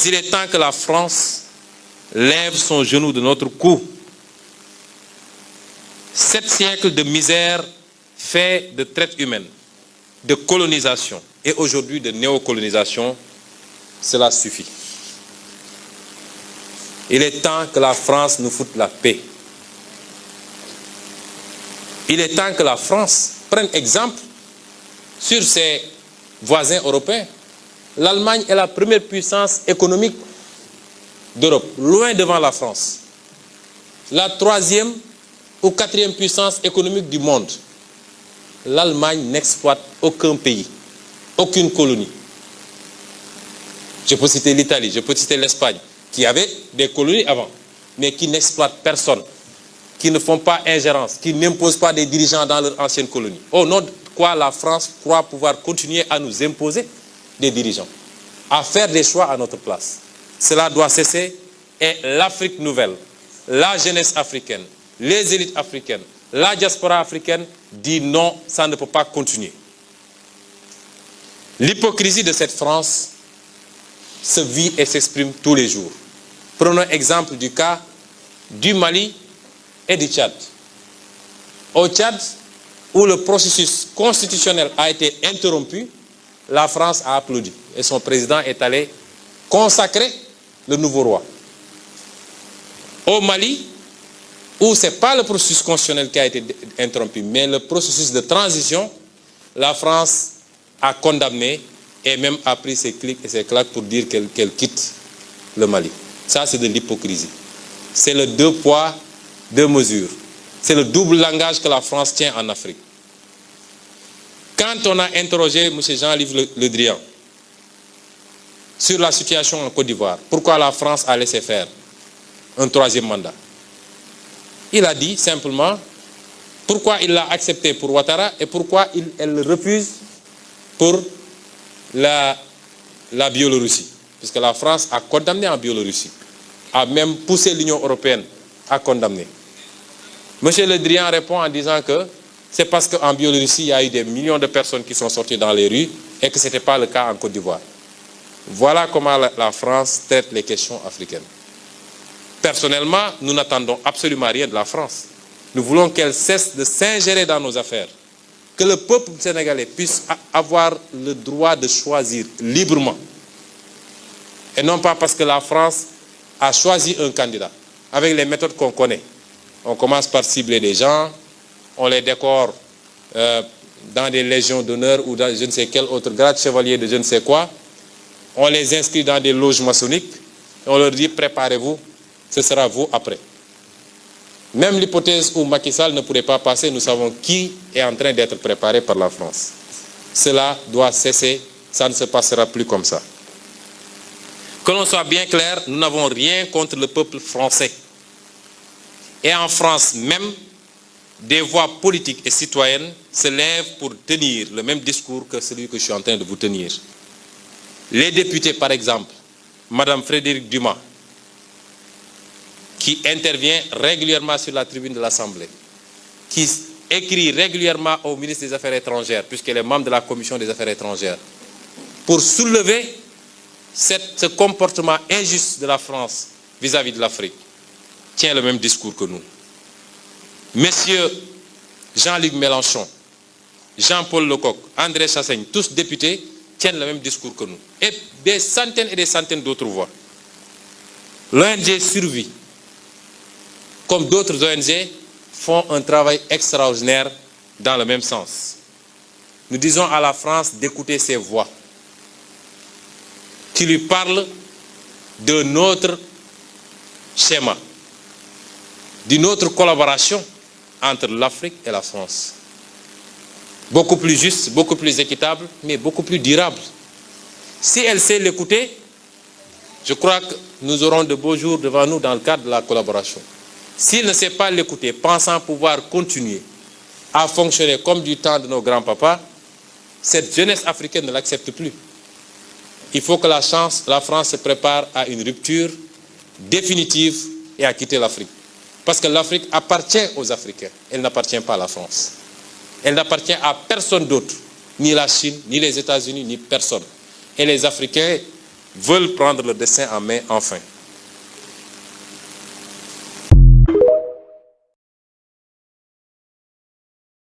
Il est temps que la France lève son genou de notre cou. 7 siècles de misère fait de traite humaine, de colonisation et aujourd'hui de néocolonisation, cela suffit. Il est temps que la France nous foute la paix. Il est temps que la France prenne exemple sur ses voisins européens. L'Allemagne est la première puissance économique d'Europe, loin devant la France. La 3e ou 4e puissance économique du monde. L'Allemagne n'exploite aucun pays, aucune colonie. Je peux citer l'Italie, je peux citer l'Espagne, qui avait des colonies avant, mais qui n'exploitent personne, qui ne font pas ingérence, qui n'imposent pas des dirigeants dans leur ancienne colonie. Au nom de quoi la France croit pouvoir continuer à nous imposer des dirigeants, à faire des choix à notre place. Cela doit cesser et l'Afrique nouvelle, la jeunesse africaine, les élites africaines, la diaspora africaine dit non, ça ne peut pas continuer. L'hypocrisie de cette France se vit et s'exprime tous les jours. Prenons exemple du cas du Mali et du Tchad. Au Tchad, où le processus constitutionnel a été interrompu, la France a applaudi et son président est allé consacrer le nouveau roi. Au Mali, où ce n'est pas le processus constitutionnel qui a été interrompu, mais le processus de transition, la France a condamné et même a pris ses clics et ses claques pour dire qu'elle quitte le Mali. Ça, c'est de l'hypocrisie. C'est le 2 poids, 2 mesures. C'est le double langage que la France tient en Afrique. Quand on a interrogé M. Jean-Yves Le Drian sur la situation en Côte d'Ivoire, pourquoi la France a laissé faire un 3e mandat, il a dit simplement pourquoi il l'a accepté pour Ouattara et pourquoi elle le refuse pour la Biélorussie. Puisque la France a condamné en Biélorussie, a même poussé l'Union européenne à condamner. M. Le Drian répond en disant que c'est parce qu'en Biélorussie, il y a eu des millions de personnes qui sont sorties dans les rues et que ce n'était pas le cas en Côte d'Ivoire. Voilà comment la France traite les questions africaines. Personnellement, nous n'attendons absolument rien de la France. Nous voulons qu'elle cesse de s'ingérer dans nos affaires. Que le peuple sénégalais puisse avoir le droit de choisir librement. Et non pas parce que la France a choisi un candidat, avec les méthodes qu'on connaît. On commence par cibler des gens, on les décore dans des légions d'honneur ou dans je ne sais quel autre grade, chevalier de je ne sais quoi. On les inscrit dans des loges maçonniques et on leur dit préparez-vous, ce sera vous après. Même l'hypothèse où Macky Sall ne pourrait pas passer, nous savons qui est en train d'être préparé par la France. Cela doit cesser, ça ne se passera plus comme ça. Que l'on soit bien clair, nous n'avons rien contre le peuple français. Et en France même, des voix politiques et citoyennes se lèvent pour tenir le même discours que celui que je suis en train de vous tenir. Les députés, par exemple, Madame Frédérique Dumas, qui intervient régulièrement sur la tribune de l'Assemblée, qui écrit régulièrement au ministre des Affaires étrangères, puisqu'elle est membre de la Commission des Affaires étrangères, pour soulever ce comportement injuste de la France vis-à-vis de l'Afrique, tient le même discours que nous. Messieurs Jean-Luc Mélenchon, Jean-Paul Lecoq, André Chassaigne, tous députés, tiennent le même discours que nous. Et des centaines d'autres voix. L'ONG Survie, comme d'autres ONG, font un travail extraordinaire dans le même sens. Nous disons à la France d'écouter ces voix qui lui parlent de notre schéma, d'une autre collaboration entre l'Afrique et la France. Beaucoup plus juste, beaucoup plus équitable, mais beaucoup plus durable. Si elle sait l'écouter, je crois que nous aurons de beaux jours devant nous dans le cadre de la collaboration. S'il ne sait pas l'écouter, pensant pouvoir continuer à fonctionner comme du temps de nos grands-papas, cette jeunesse africaine ne l'accepte plus. Il faut que la France se prépare à une rupture définitive et à quitter l'Afrique. Parce que l'Afrique appartient aux Africains, elle n'appartient pas à la France. Elle n'appartient à personne d'autre, ni la Chine, ni les États-Unis, ni personne. Et les Africains veulent prendre le destin en main enfin.